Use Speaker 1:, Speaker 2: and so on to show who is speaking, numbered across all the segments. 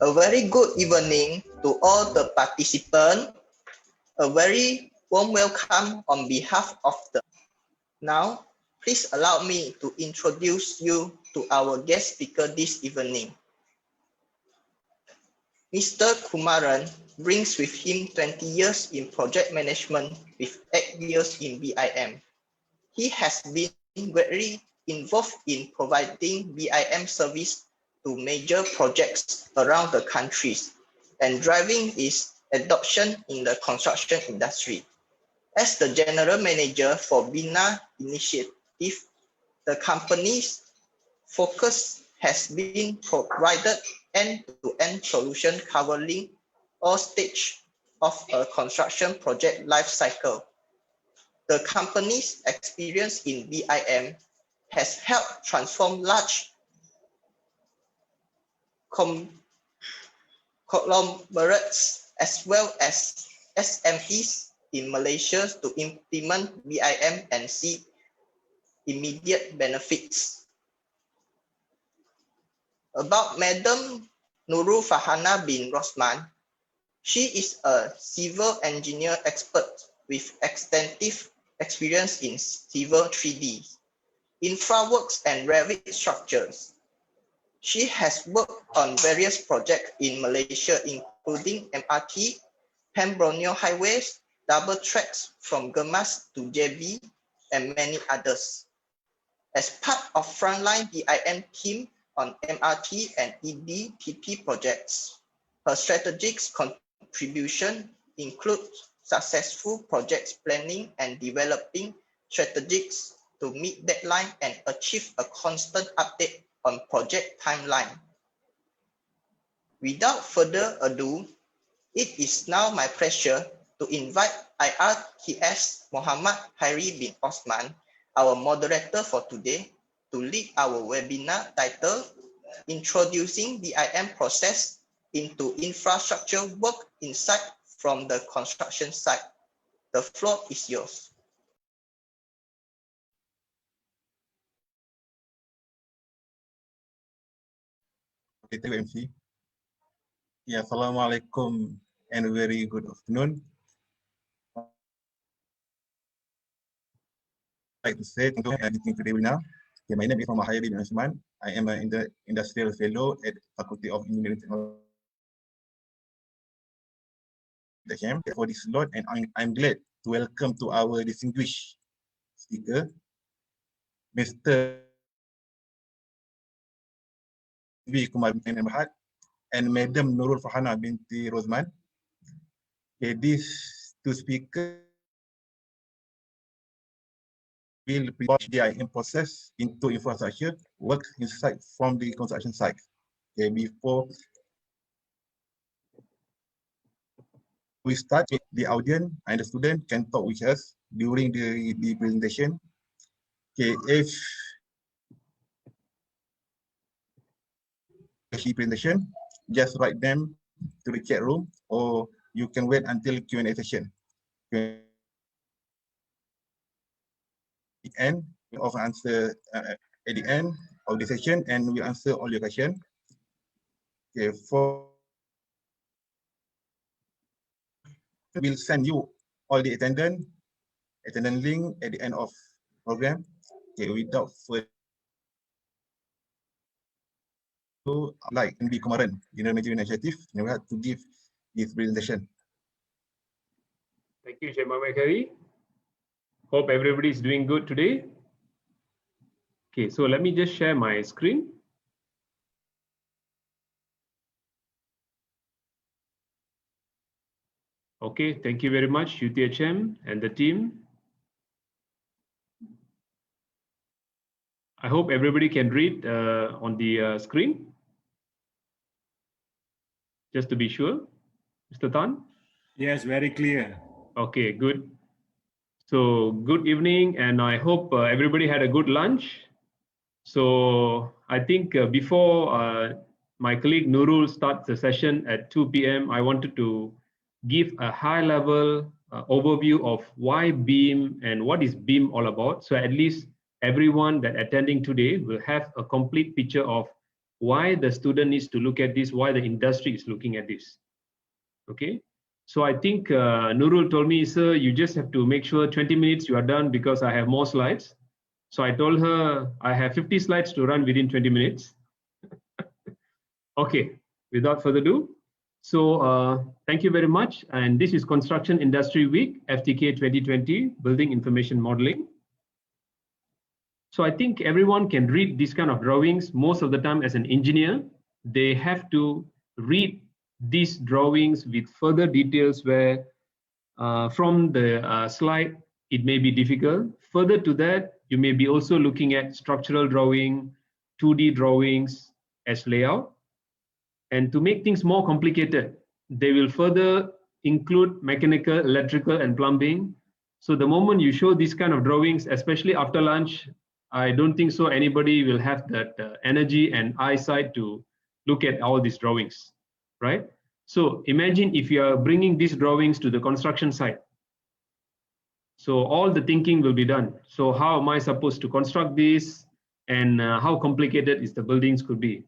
Speaker 1: A very good evening to all the participants. A very warm welcome on behalf of the. Now, please allow me to introduce you to our guest speaker this evening. Mr. Kumaran brings with him 20 years in project management with 8 years in BIM. He has been very involved in providing BIM service to major projects around the countries and driving its adoption in the construction industry. As the general manager for BINA initiative, the company's focus has been provided end-to-end solution covering all stages of a construction project life cycle. The company's experience in BIM has helped transform large conglomerates as well as SMEs in Malaysia to implement BIM and see immediate benefits. About Madam Nurul Farhana bin Rosman, she is a civil engineer expert with extensive experience in civil 3D, infra works and Revit structures. She has worked on various projects in Malaysia, including MRT, Pan-Borneo highways, double tracks from Gemas to JB, and many others. As part of frontline BIM team on MRT and EDPP projects, her strategic contribution includes successful project planning and developing strategies to meet deadline and achieve a constant update on project timeline. Without further ado, it is now my pleasure to invite IRTS Muhammad Hairi bin Osman, our moderator for today, to lead our webinar titled Introducing BIM Process into Infrastructure Work Insight from the Construction Site. The floor is yours.
Speaker 2: Okay, thank you, MC. Yeah, Assalamualaikum and a very good afternoon. I'd like to say thank you for everything today now. Okay, my name is Muhammad Hairi bin Osman. I am an industrial fellow at Faculty of Engineering Technology for this slot, and I'm glad to welcome to our distinguished speaker, Mr. B. Kumar bin Mahat and Madam Nurul Farhana binti Rosman. Okay, these two speakers will bring BIM process into infrastructure work inside from the construction site. Okay, before we start, the audience and the student can talk with us during the presentation. Okay, if the presentation, just write them to the chat room, or you can wait until Q&A session. And we offer answer at the end of the session, and we answer all your questions. Okay, we'll send you all the attendance link at the end of program. Okay, without further like and be Kumaran, General Manager Initiative, and we have to give this presentation.
Speaker 3: Thank you, Chair Muhammad Hairi. Hope everybody is doing good today. Okay, so let me just share my screen. Okay, thank you very much, UTHM and the team. I hope everybody can read on the screen. Just to be sure, Mr. Tan?
Speaker 4: Yes, very clear.
Speaker 3: Okay, good. So good evening, and I hope everybody had a good lunch. So I think before my colleague Nurul starts the session at 2 p.m., I wanted to give a high-level overview of why BIM and what is BIM all about. So at least everyone that attending today will have a complete picture of why the student needs to look at this, why the industry is looking at this. Okay, so I think Nurul told me, sir, you just have to make sure 20 minutes you are done because I have more slides. So I told her I have 50 slides to run within 20 minutes. Okay, without further ado, so thank you very much. And this is Construction Industry Week, FTK 2020, Building Information Modeling. So I think everyone can read these kind of drawings. Most of the time as an engineer, they have to read these drawings with further details where from the slide, it may be difficult. Further to that, you may be also looking at structural drawing, 2D drawings as layout. And to make things more complicated, they will further include mechanical, electrical, and plumbing. So the moment you show these kind of drawings, especially after lunch, I don't think so anybody will have that energy and eyesight to look at all these drawings, right? So imagine if you are bringing these drawings to the construction site. So all the thinking will be done. So how am I supposed to construct this, and how complicated is the buildings could be?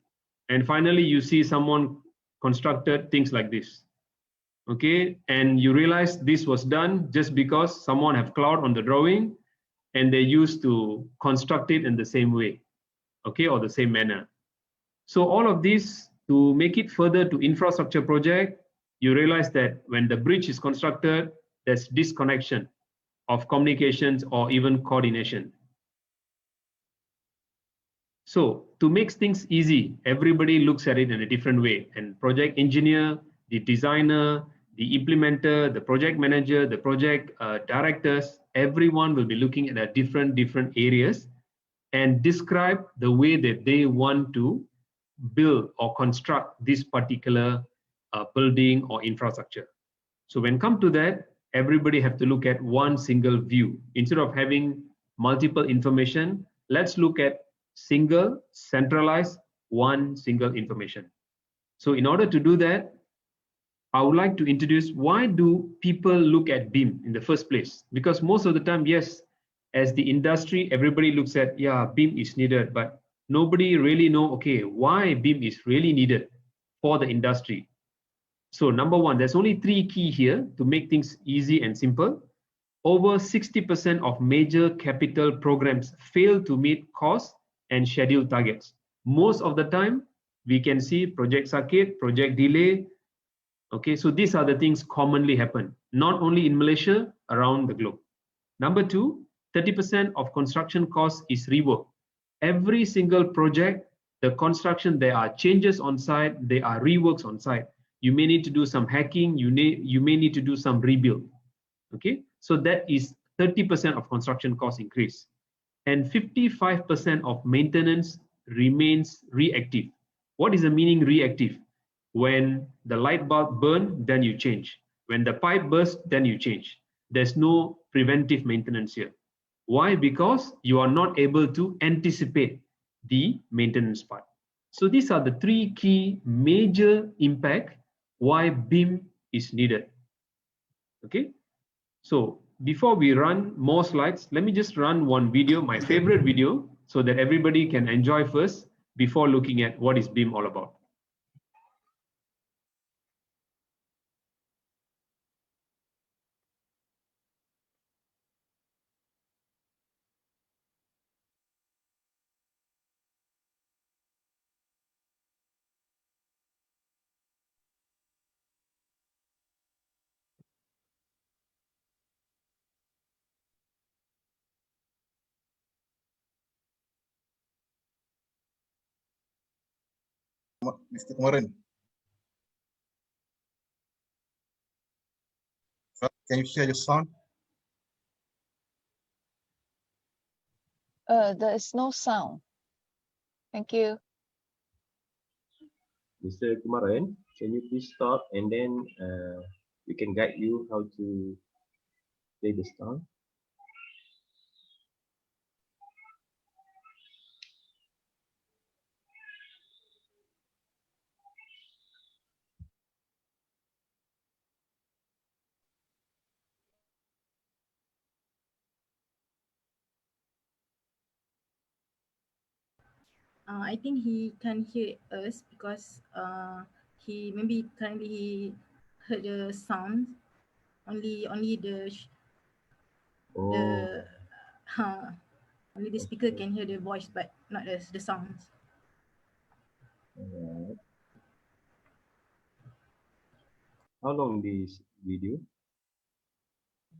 Speaker 3: And finally, you see someone constructed things like this. Okay, and you realize this was done just because someone have cloud on the drawing and they used to construct it in the same way, okay, or the same manner. So all of this, to make it further to infrastructure project, you realize that when the bridge is constructed, there's disconnection of communications or even coordination. So to make things easy, everybody looks at it in a different way. And project engineer, the designer, the implementer, the project manager, the project directors, everyone will be looking at a different areas and describe the way that they want to build or construct this particular building or infrastructure. So when come to that, everybody have to look at one single view. Instead of having multiple information, let's look at single, centralized, one single information. So in order to do that, I would like to introduce why do people look at BIM in the first place? Because most of the time, yes, as the industry, everybody looks at, yeah, BIM is needed, but nobody really know, okay, why BIM is really needed for the industry. So number one, there's only three key here to make things easy and simple. Over 60% of major capital programs fail to meet cost and schedule targets. Most of the time, we can see project circuit, project delay. Okay, so these are the things commonly happen, not only in Malaysia, around the globe. Number two, 30% of construction cost is rework. Every single project, the construction, there are changes on site, there are reworks on site. You may need to do some hacking, you may need to do some rebuild. Okay, so that is 30% of construction cost increase. And 55% of maintenance remains reactive. What is the meaning reactive? When the light bulb burn, then you change. When the pipe bursts, then you change. There's no preventive maintenance here. Why? Because you are not able to anticipate the maintenance part. So these are the three key major impact why BIM is needed. Okay, so before we run more slides, let me just run one video, my favorite video, so that everybody can enjoy first before looking at what is BIM all about.
Speaker 2: Mr. Kumaran. Can you share your sound?
Speaker 5: There is no sound. Thank you.
Speaker 6: Mr. Kumaran, can you please stop and then we can guide you how to play the sound?
Speaker 7: I think he can hear us because he maybe currently he heard the sound. Only the
Speaker 6: Oh,
Speaker 7: uh, only the speaker can hear the voice but not the sounds.
Speaker 6: alright. How long this video?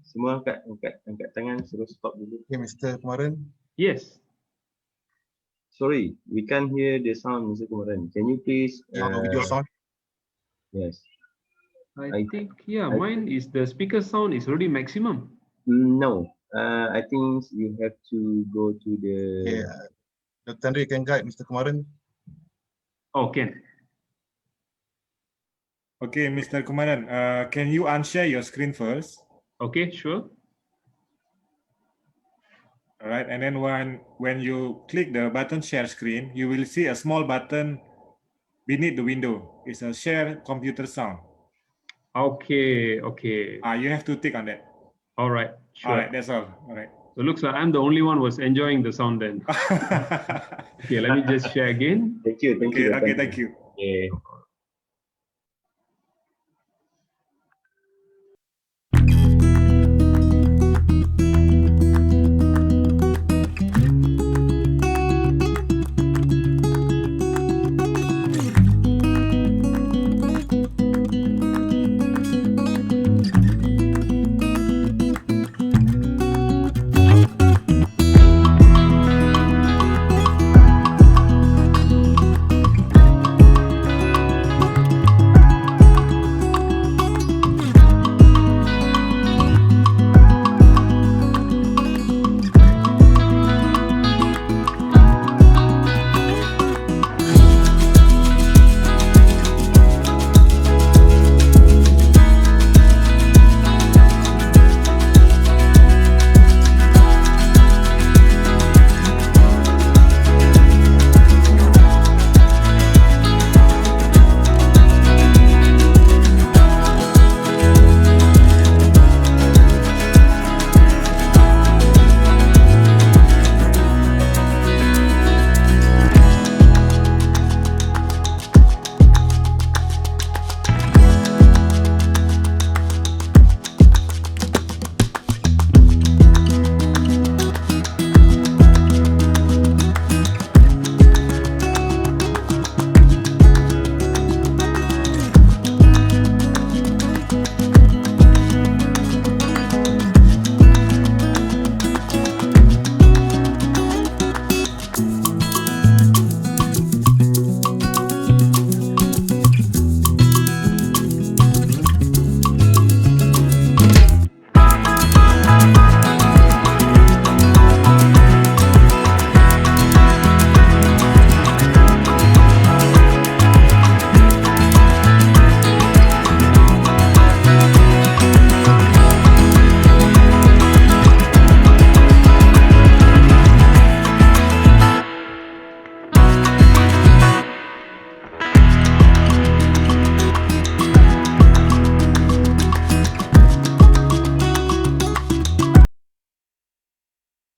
Speaker 6: Semua angkat tangan, suruh stop dulu.
Speaker 2: Okay, Mr. Kumaran.
Speaker 3: Yes.
Speaker 6: Sorry, we can't hear the sound, Mr. Kumaran. Can you please?
Speaker 2: Your video sound.
Speaker 6: Yes.
Speaker 3: I think, yeah,
Speaker 6: I-
Speaker 3: mine is the speaker sound is already maximum.
Speaker 6: No. I think you have to go to the.
Speaker 2: Okay. Dr. Andre, you can guide Mr. Kumaran.
Speaker 3: Oh, can.
Speaker 4: Okay, Mr. Kumaran, can you unshare your screen first?
Speaker 3: Okay, sure.
Speaker 4: All right, and then when you click the button share screen, you will see a small button beneath the window. It's a share computer sound.
Speaker 3: Okay.
Speaker 4: You have to tick on that.
Speaker 3: All right, sure.
Speaker 4: All right, that's all. All right.
Speaker 3: So it looks like I'm the only one was enjoying the sound then. Okay, let me just share again.
Speaker 6: Thank you.
Speaker 4: Okay,
Speaker 6: Dr. Andre.
Speaker 4: thank you.
Speaker 6: Okay.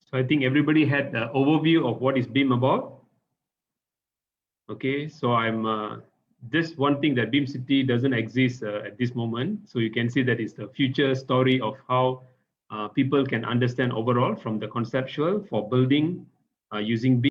Speaker 3: So I think everybody had an overview of what is BIM about. Okay, so I'm just one thing that BIM City doesn't exist at this moment. So you can see that it's the future story of how people can understand overall from the conceptual for building using BIM.